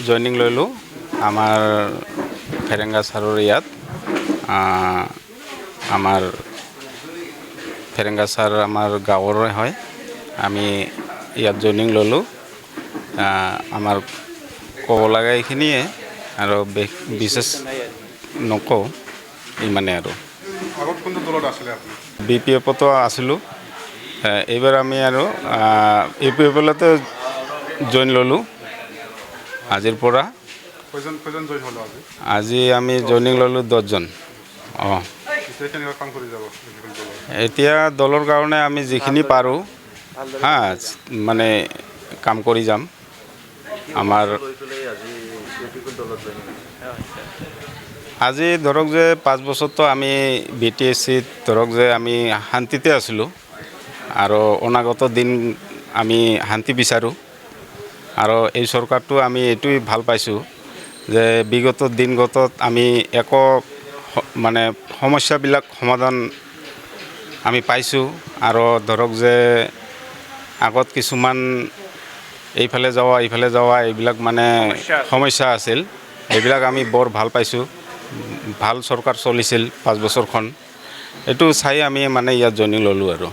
Joining ললোঁ আমাৰ ফেৰেংগা ছাৰৰ ইয়াত। আমাৰ ফেৰেংগা ছাৰ আমাৰ গাঁৱৰে হয়। আমি ইয়াত জইনিং ল'লোঁ। আমাৰ ক'ব লগা এইখিনিয়ে আৰু বিশেষ নকওঁ, ইমানে আৰু। আগত কোনটো দলত আছিলে আপুনি? BPF-তো আছিলোঁ। এইবাৰ আমি আৰু UPFLতে জইন ল'লোঁ আজিৰ পৰা। কেইজন জইন হ'ল আজি? আজি আমি জইনিং ল'লোঁ 10জন। এতিয়া কেনেকুৱা কাম কৰি যাব? এতিয়া দলৰ কাৰণে আমি যিখিনি পাৰোঁ মানে কাম কৰি যাম। আমাৰ আজি ধৰক যে 5 বছৰতো আমি BTSCত ধৰক যে আমি শান্তিতে আছিলোঁ আৰু অনাগত দিন আমি শান্তি বিচাৰোঁ। আৰু এই চৰকাৰটো আমি এইটোৱেই ভাল পাইছোঁ যে বিগত দিনগতত আমি একো মানে সমস্যাবিলাক সমাধান আমি পাইছোঁ। আৰু ধৰক যে আগত কিছুমান এইফালে যোৱা এইবিলাক মানে সমস্যা আছিল, এইবিলাক আমি বৰ ভাল পাইছোঁ। ভাল চৰকাৰ চলিছিল 5 বছৰখন, এইটো চাই আমি মানে ইয়াত জইনিং ল'লোঁ আৰু।